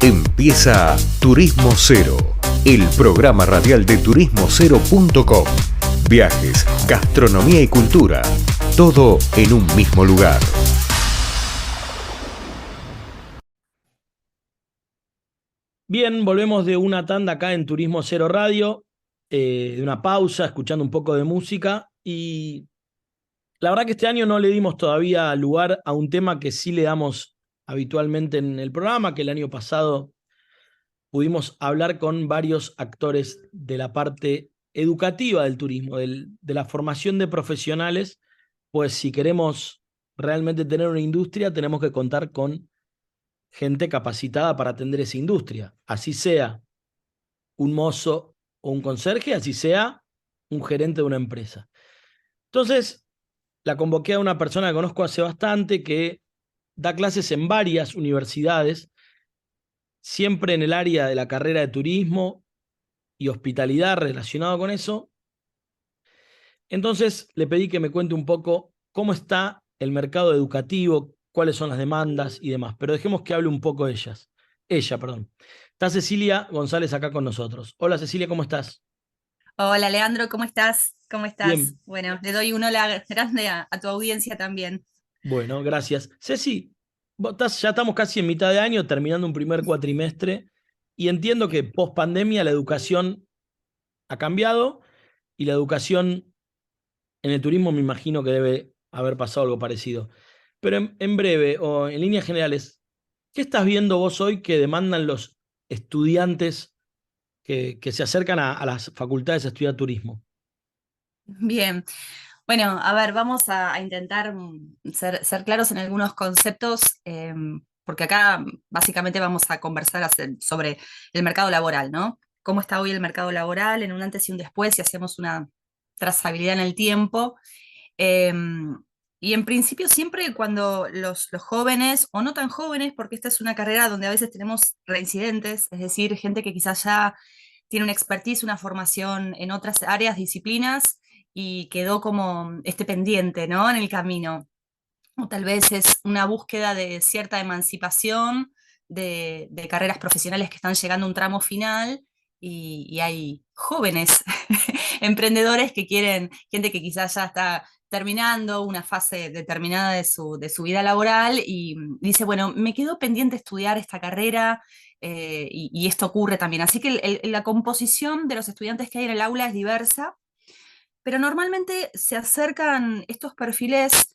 Empieza Turismo Cero, el programa radial de turismocero.com. Viajes, gastronomía y cultura, todo en un mismo lugar. Bien, volvemos de una tanda acá en Turismo Cero Radio, de una pausa, escuchando un poco de música. Y la verdad que este año no le dimos todavía lugar a un tema que sí le damos habitualmente en el programa, que el año pasado pudimos hablar con varios actores de la parte educativa del turismo, de la formación de profesionales. Pues si queremos realmente tener una industria, tenemos que contar con gente capacitada para atender esa industria, así sea un mozo o un conserje, así sea un gerente de una empresa. Entonces, la convoqué a una persona que conozco hace bastante, que da clases en varias universidades, siempre en el área de la carrera de turismo y hospitalidad relacionado con eso. Entonces, le pedí que me cuente un poco cómo está el mercado educativo, cuáles son las demandas y demás, pero dejemos que hable un poco ella, perdón. Está Cecilia González acá con nosotros. Hola Cecilia, ¿cómo estás? Hola Leandro, ¿cómo estás? ¿Cómo estás? Bien, Bueno, le doy un hola grande a tu audiencia también. bueno, gracias. Ceci, ya estamos casi en mitad de año, terminando un primer cuatrimestre, y entiendo que post pandemia la educación ha cambiado y la educación en el turismo me imagino que debe haber pasado algo parecido. Pero en breve o en líneas generales, ¿qué estás viendo vos hoy que demandan los estudiantes que se acercan a las facultades a estudiar turismo? Bien, bueno, a ver, vamos a intentar ser claros en algunos conceptos, porque acá básicamente vamos a conversar sobre el mercado laboral, ¿no? ¿Cómo está hoy el mercado laboral en un antes y un después si hacemos una trazabilidad en el tiempo? Y en principio siempre cuando los jóvenes, o no tan jóvenes, porque esta es una carrera donde a veces tenemos reincidentes, es decir, gente que quizás ya tiene una expertise, una formación en otras áreas, disciplinas, y quedó como este pendiente, ¿no? En el camino. O tal vez es una búsqueda de cierta emancipación de carreras profesionales que están llegando a un tramo final y hay jóvenes emprendedores que quieren, gente que quizás ya está terminando una fase determinada de su vida laboral y dice, bueno, me quedó pendiente estudiar esta carrera y esto ocurre también. Así que la composición de los estudiantes que hay en el aula es diversa, pero normalmente se acercan estos perfiles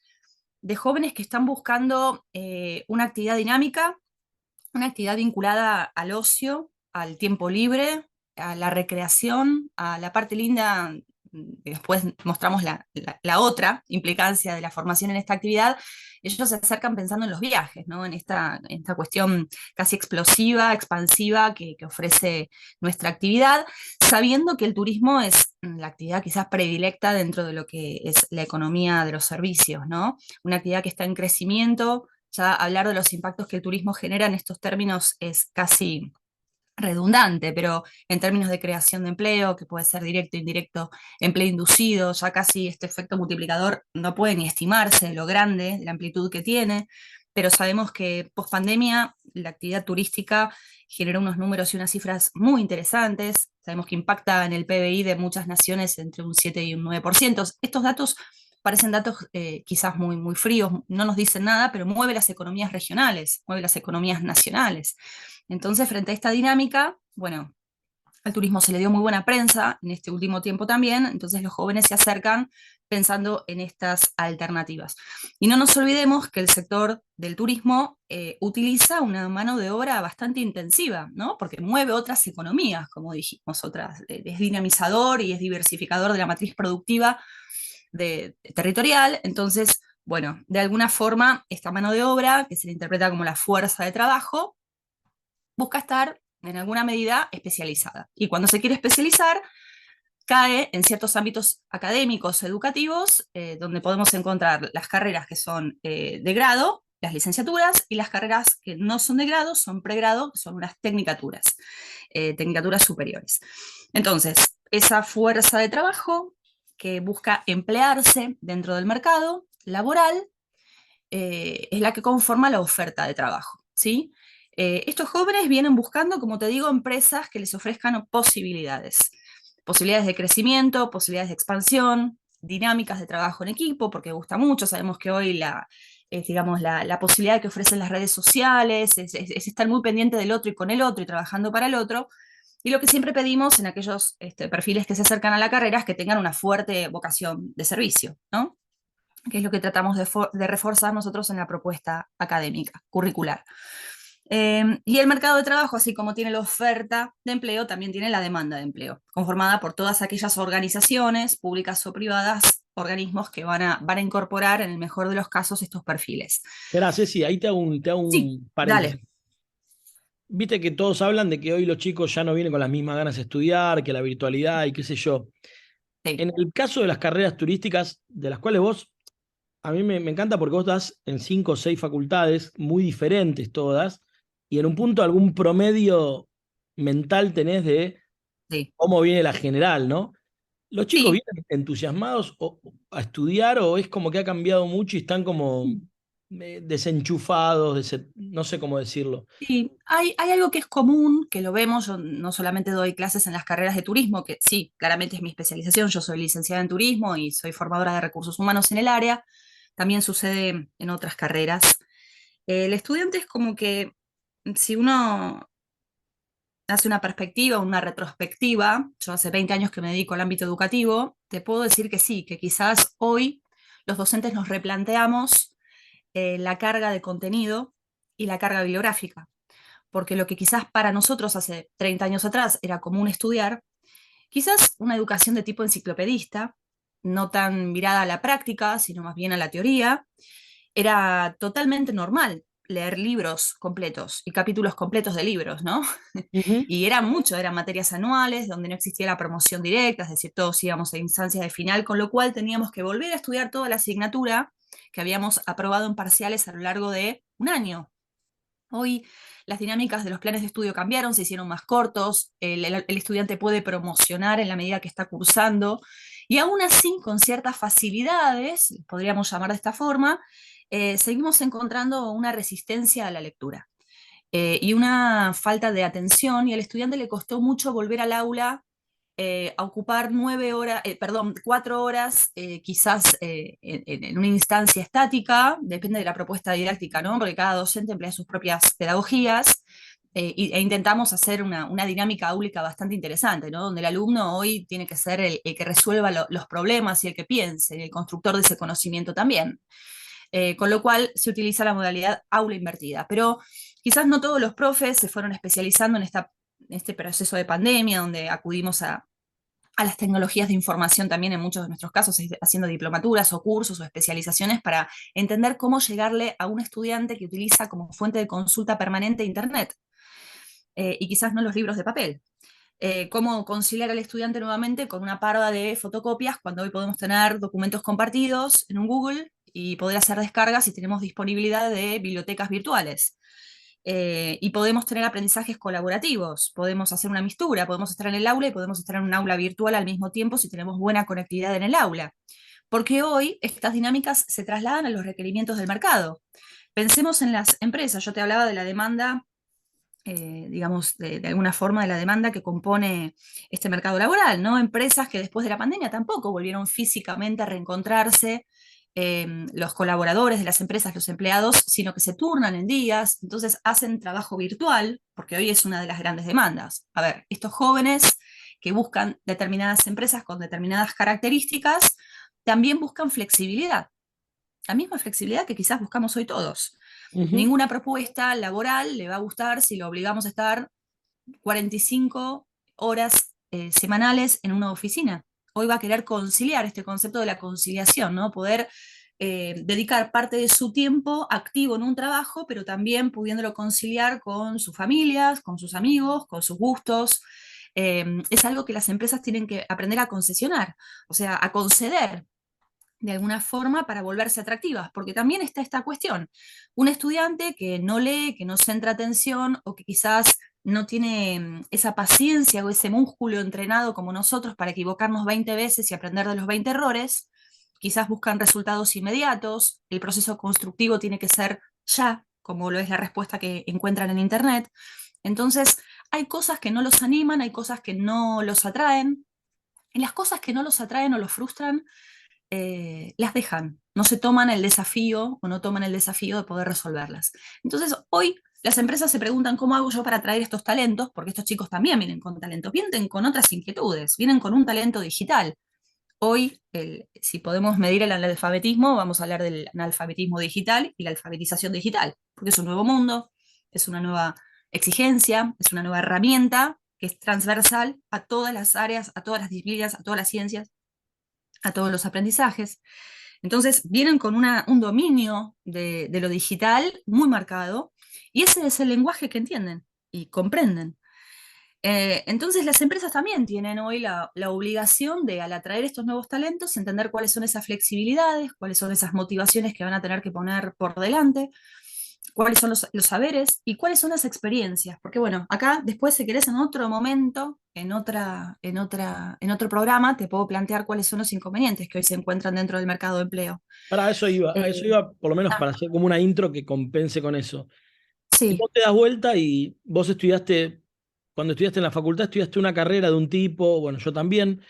de jóvenes que están buscando una actividad dinámica, una actividad vinculada al ocio, al tiempo libre, a la recreación, a la parte linda. Después mostramos la otra implicancia de la formación en esta actividad. Ellos se acercan pensando en los viajes, ¿no? En esta cuestión casi explosiva, expansiva que ofrece nuestra actividad, sabiendo que el turismo es la actividad quizás predilecta dentro de lo que es la economía de los servicios, ¿no? Una actividad que está en crecimiento. Ya hablar de los impactos que el turismo genera en estos términos es casi redundante, pero en términos de creación de empleo, que puede ser directo, indirecto, empleo inducido, ya casi este efecto multiplicador no puede ni estimarse de lo grande, de la amplitud que tiene, pero sabemos que post pandemia la actividad turística generó unos números y unas cifras muy interesantes. Sabemos que impacta en el PBI de muchas naciones entre un 7 y un 9%. Estos datos parecen datos quizás muy, muy fríos, no nos dicen nada, pero mueve las economías regionales, mueve las economías nacionales. Entonces, frente a esta dinámica, bueno, al turismo se le dio muy buena prensa en este último tiempo también, entonces los jóvenes se acercan pensando en estas alternativas. Y no nos olvidemos que el sector del turismo utiliza una mano de obra bastante intensiva, ¿no? Porque mueve otras economías, como dijimos, otras, es dinamizador y es diversificador de la matriz productiva territorial. Entonces, bueno, de alguna forma, esta mano de obra, que se le interpreta como la fuerza de trabajo, busca estar en alguna medida especializada. Y cuando se quiere especializar, cae en ciertos ámbitos académicos, educativos, donde podemos encontrar las carreras que son de grado, las licenciaturas, y las carreras que no son de grado, son pregrado, que son unas tecnicaturas superiores. Entonces, esa fuerza de trabajo que busca emplearse dentro del mercado laboral es la que conforma la oferta de trabajo, ¿sí? Estos jóvenes vienen buscando, como te digo, empresas que les ofrezcan posibilidades. Posibilidades de crecimiento, posibilidades de expansión, dinámicas de trabajo en equipo, porque gusta mucho. Sabemos que hoy digamos, la posibilidad que ofrecen las redes sociales es estar muy pendiente del otro y con el otro y trabajando para el otro. Y lo que siempre pedimos en aquellos perfiles que se acercan a la carrera es que tengan una fuerte vocación de servicio, ¿no? Que es lo que tratamos de reforzar nosotros en la propuesta académica, curricular. Y el mercado de trabajo, así como tiene la oferta de empleo, también tiene la demanda de empleo, conformada por todas aquellas organizaciones, públicas o privadas, organismos que van a incorporar, en el mejor de los casos, estos perfiles. Espera, Ceci, ahí te hago Sí, un paréntesis. dale. Viste que todos hablan de que hoy los chicos ya no vienen con las mismas ganas de estudiar, que la virtualidad y qué sé yo. Sí. En el caso de las carreras turísticas, de las cuales vos, a mí me encanta porque vos das en 5 o 6 facultades, muy diferentes todas, y en un punto algún promedio mental tenés de Sí. cómo viene la general, ¿no? ¿Los chicos Sí, vienen entusiasmados a estudiar o es como que ha cambiado mucho y están como desenchufados, no sé cómo decirlo? sí, hay algo que es común, que lo vemos, yo no solamente doy clases en las carreras de turismo, que sí, claramente es mi especialización, yo soy licenciada en turismo y soy formadora de recursos humanos en el área, también sucede en otras carreras. El estudiante es como que si uno hace una perspectiva, una retrospectiva, yo hace 20 años que me dedico al ámbito educativo, te puedo decir que sí, que quizás hoy los docentes nos replanteamos la carga de contenido y la carga bibliográfica, porque lo que quizás para nosotros hace 30 años atrás era común estudiar, quizás una educación de tipo enciclopedista, no tan mirada a la práctica, sino más bien a la teoría, era totalmente normal leer libros completos y capítulos completos de libros, ¿no? Ujú. Y era mucho, eran materias anuales donde no existía la promoción directa, es decir, todos íbamos a instancias de final, con lo cual teníamos que volver a estudiar toda la asignatura que habíamos aprobado en parciales a lo largo de un año. Hoy las dinámicas de los planes de estudio cambiaron, se hicieron más cortos, el estudiante puede promocionar en la medida que está cursando, y aún así, con ciertas facilidades, podríamos llamar de esta forma, seguimos encontrando una resistencia a la lectura y una falta de atención, y al estudiante le costó mucho volver al aula a ocupar 9 horas, perdón, 4 horas, quizás en una instancia estática, depende de la propuesta didáctica, ¿no? Porque cada docente emplea sus propias pedagogías. E intentamos hacer una dinámica áulica bastante interesante, ¿no? Donde el alumno hoy tiene que ser el que resuelva los problemas y el que piense, el constructor de ese conocimiento también. Con lo cual se utiliza la modalidad aula invertida. Pero quizás no todos los profes se fueron especializando en este proceso de pandemia, donde acudimos a las tecnologías de información también en muchos de nuestros casos, haciendo diplomaturas o cursos o especializaciones para entender cómo llegarle a un estudiante que utiliza como fuente de consulta permanente Internet y quizás no los libros de papel. Cómo conciliar al estudiante nuevamente con una parva de fotocopias cuando hoy podemos tener documentos compartidos en un Google y poder hacer descargas si tenemos disponibilidad de bibliotecas virtuales. Y podemos tener aprendizajes colaborativos, podemos hacer una mistura, podemos estar en el aula y podemos estar en un aula virtual al mismo tiempo si tenemos buena conectividad en el aula. Porque hoy estas dinámicas se trasladan a los requerimientos del mercado. Pensemos en las empresas, yo te hablaba de la demanda digamos, de alguna forma de la demanda que compone este mercado laboral, ¿no? Empresas que después de la pandemia tampoco volvieron físicamente a reencontrarse, los colaboradores de las empresas, los empleados, sino que se turnan en días, entonces hacen trabajo virtual, porque hoy es una de las grandes demandas. A ver, estos jóvenes que buscan determinadas empresas con determinadas características, también buscan flexibilidad, la misma flexibilidad que quizás buscamos hoy todos. Ujú. Ninguna propuesta laboral le va a gustar si lo obligamos a estar 45 horas semanales en una oficina. Hoy va a querer conciliar este concepto de la conciliación, ¿no? Poder dedicar parte de su tiempo activo en un trabajo, pero también pudiéndolo conciliar con sus familias, con sus amigos, con sus gustos. Es algo que las empresas tienen que aprender a concesionar, o sea, a conceder de alguna forma para volverse atractivas, porque también está esta cuestión. Un estudiante que no lee, que no centra atención o que quizás no tiene esa paciencia o ese músculo entrenado como nosotros para equivocarnos 20 veces y aprender de los 20 errores, quizás buscan resultados inmediatos, el proceso constructivo tiene que ser ya, como lo es la respuesta que encuentran en Internet. Entonces, hay cosas que no los animan, hay cosas que no los atraen, y las cosas que no los atraen o los frustran, las dejan, no se toman el desafío o no toman el desafío de poder resolverlas. Entonces, hoy las empresas se preguntan cómo hago yo para atraer estos talentos, porque estos chicos también vienen con talentos, vienen con otras inquietudes, vienen con un talento digital. Hoy, si podemos medir el analfabetismo, vamos a hablar del analfabetismo digital y la alfabetización digital, porque es un nuevo mundo, es una nueva exigencia, es una nueva herramienta que es transversal a todas las áreas, a todas las disciplinas, a todas las ciencias, a todos los aprendizajes. Entonces, vienen con un dominio de lo digital muy marcado, y ese es el lenguaje que entienden y comprenden. Entonces las empresas también tienen hoy la obligación de, al atraer estos nuevos talentos, entender cuáles son esas flexibilidades, cuáles son esas motivaciones que van a tener que poner por delante, cuáles son los saberes y cuáles son las experiencias. Porque bueno, acá después, si querés, en otro momento, en otro programa, te puedo plantear cuáles son los inconvenientes que hoy se encuentran dentro del mercado de empleo. Para eso iba, a eso Eh, iba por lo menos ah, para hacer como una intro que compense con eso. Si sí. vos te das vuelta y vos estudiaste, cuando estudiaste en la facultad, estudiaste una carrera de un tipo, bueno, yo también,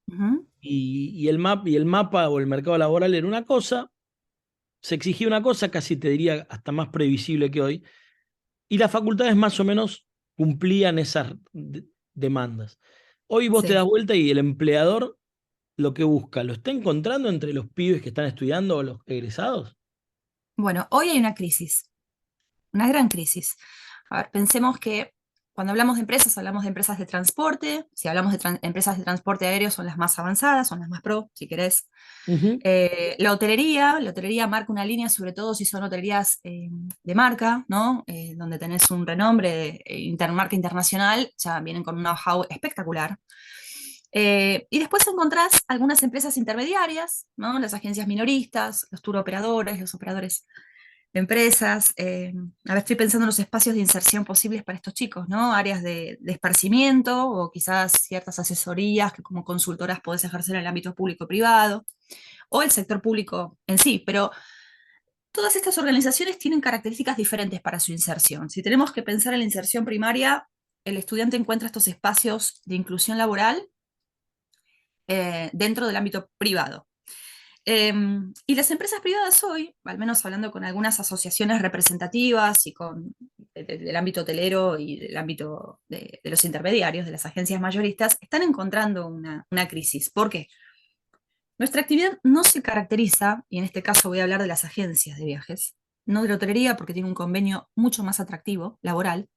Ujú. y el mapa o el mercado laboral era una cosa, se exigía una cosa, casi te diría hasta más previsible que hoy, y las facultades más o menos cumplían esas demandas. Hoy vos te das Sí. vuelta y el empleador lo que busca, ¿lo está encontrando entre los pibes que están estudiando o los egresados? Bueno, hoy hay una crisis, una gran crisis. A ver, pensemos que cuando hablamos de empresas de transporte. Si hablamos de empresas de transporte aéreo, son las más avanzadas, son las más pro, si querés. Ujú. La hotelería marca una línea, sobre todo si son hotelerías de marca, ¿no? Donde tenés un renombre, marca internacional, ya vienen con un know-how espectacular. Y después encontrás algunas empresas intermediarias, ¿no? Las agencias minoristas, los tour operadores, los operadores de empresas. A ver, estoy pensando en los espacios de inserción posibles para estos chicos, ¿no? Áreas de esparcimiento o quizás ciertas asesorías que como consultoras podés ejercer en el ámbito público-privado o el sector público en sí, pero todas estas organizaciones tienen características diferentes para su inserción. Si tenemos que pensar en la inserción primaria, el estudiante encuentra estos espacios de inclusión laboral dentro del ámbito privado. Y las empresas privadas hoy, al menos hablando con algunas asociaciones representativas y del ámbito hotelero y del ámbito de los intermediarios, de las agencias mayoristas, están encontrando una crisis. ¿Por qué? Nuestra actividad no se caracteriza, y en este caso voy a hablar de las agencias de viajes, no de la hotelería porque tiene un convenio mucho más atractivo, laboral,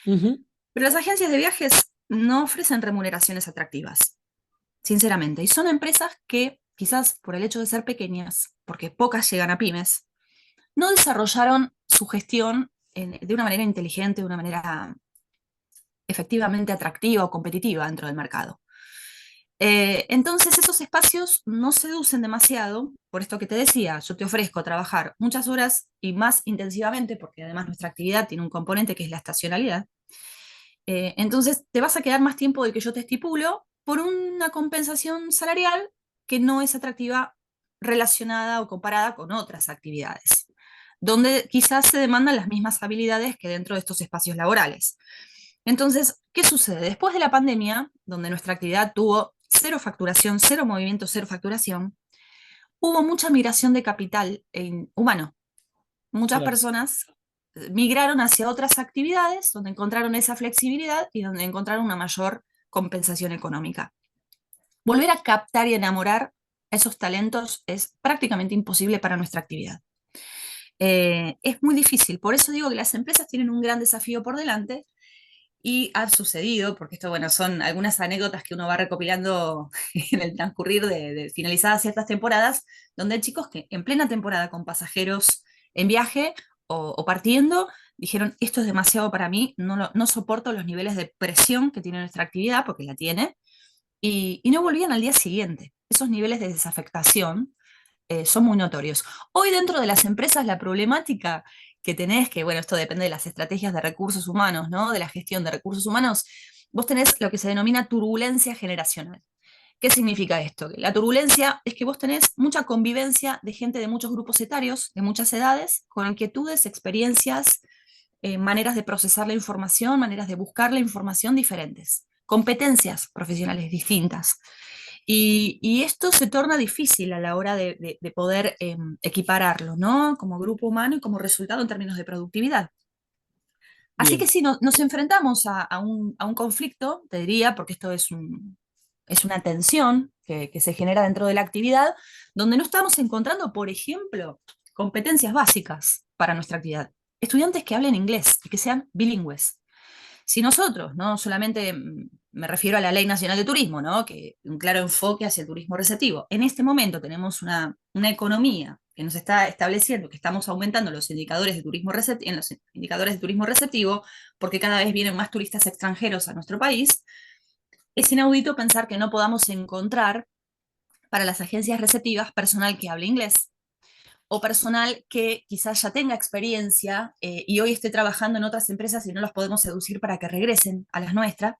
Ujú. pero las agencias de viajes no ofrecen remuneraciones atractivas, sinceramente, y son empresas que quizás por el hecho de ser pequeñas, porque pocas llegan a pymes, no desarrollaron su gestión de una manera inteligente, de una manera efectivamente atractiva o competitiva dentro del mercado. Entonces esos espacios no seducen demasiado, por esto que te decía, yo te ofrezco trabajar muchas horas y más intensivamente, porque además nuestra actividad tiene un componente que es la estacionalidad. Entonces te vas a quedar más tiempo del que yo te estipulo por una compensación salarial que no es atractiva relacionada o comparada con otras actividades, donde quizás se demandan las mismas habilidades que dentro de estos espacios laborales. Entonces, ¿qué sucede? Después de la pandemia, donde nuestra actividad tuvo cero facturación, cero movimiento, cero facturación, hubo mucha migración de capital humano. Muchas Claro. personas migraron hacia otras actividades donde encontraron esa flexibilidad y donde encontraron una mayor compensación económica. Volver a captar y enamorar a esos talentos es prácticamente imposible para nuestra actividad. Es muy difícil, por eso digo que las empresas tienen un gran desafío por delante. Y ha sucedido, porque esto, bueno, son algunas anécdotas que uno va recopilando en el transcurrir de finalizadas ciertas temporadas, donde hay chicos que en plena temporada con pasajeros en viaje o partiendo, dijeron, esto es demasiado para mí, no soporto los niveles de presión que tiene nuestra actividad, porque la tiene, y no volvían al día siguiente. Esos niveles de desafectación son muy notorios. Hoy dentro de las empresas la problemática que tenés, que bueno, esto depende de las estrategias de recursos humanos, ¿no? De la gestión de recursos humanos, vos tenés lo que se denomina turbulencia generacional. ¿Qué significa esto? Que la turbulencia es que vos tenés mucha convivencia de gente de muchos grupos etarios, de muchas edades, con inquietudes, experiencias, maneras de procesar la información, maneras de buscar la información diferentes, competencias profesionales distintas. Y esto se torna difícil a la hora de poder equipararlo, ¿no? Como grupo humano y como resultado en términos de productividad. Así que sí, nos enfrentamos a un conflicto, te diría, porque esto es una tensión que se genera dentro de la actividad, donde no estamos encontrando, por ejemplo, competencias básicas para nuestra actividad. Estudiantes que hablen inglés y que sean bilingües. Si nosotros, no solamente me refiero a la Ley Nacional de Turismo, ¿no? Que un claro enfoque hacia el turismo receptivo. En este momento tenemos una economía que nos está estableciendo que estamos aumentando los indicadores de turismo en los indicadores de turismo receptivo, porque cada vez vienen más turistas extranjeros a nuestro país. Es inaudito pensar que no podamos encontrar para las agencias receptivas personal que hable inglés, o personal que quizás ya tenga experiencia y hoy esté trabajando en otras empresas y no los podemos seducir para que regresen a las nuestras,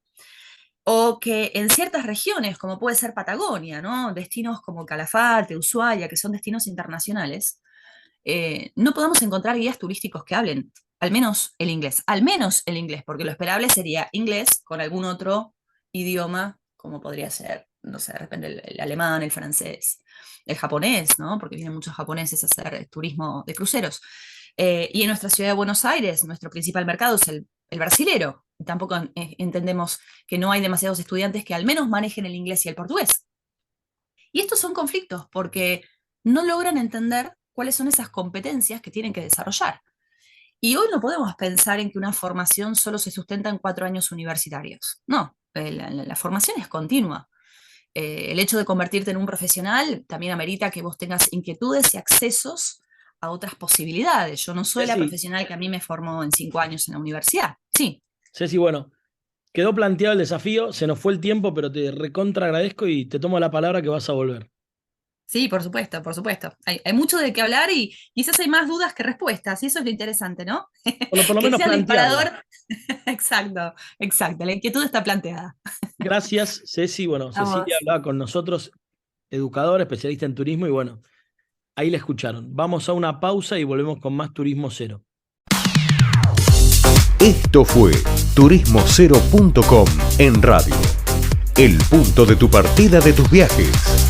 o que en ciertas regiones, como puede ser Patagonia, ¿no? Destinos como Calafate, Ushuaia, que son destinos internacionales, no podamos encontrar guías turísticos que hablen al menos el inglés, porque lo esperable sería inglés con algún otro idioma, como podría ser, no sé, de repente el alemán, el francés, el japonés, ¿no? Porque vienen muchos japoneses a hacer turismo de cruceros. Y en nuestra ciudad de Buenos Aires, nuestro principal mercado es el brasilero. Y tampoco entendemos que no hay demasiados estudiantes que al menos manejen el inglés y el portugués. Y estos son conflictos porque no logran entender cuáles son esas competencias que tienen que desarrollar. Y hoy no podemos pensar en que una formación solo se sustenta en 4 años universitarios. No, la formación es continua. El hecho de convertirte en un profesional también amerita que vos tengas inquietudes y accesos a otras posibilidades. Yo no soy la profesional que a mí me formó en 5 años en la universidad. Sí. Ceci, bueno, quedó planteado el desafío, se nos fue el tiempo, pero te recontra agradezco y te tomo la palabra que vas a volver. Sí, por supuesto, por supuesto. Hay mucho de qué hablar y quizás hay más dudas que respuestas, y eso es lo interesante, ¿no? Por lo menos sea el disparador. Exacto, la inquietud está planteada. Gracias, Ceci. Bueno, Cecilia hablaba con nosotros, educadora, especialista en turismo, y bueno, ahí la escucharon. Vamos a una pausa y volvemos con más Turismo Cero. Esto fue turismocero.com en radio. El punto de tu partida de tus viajes.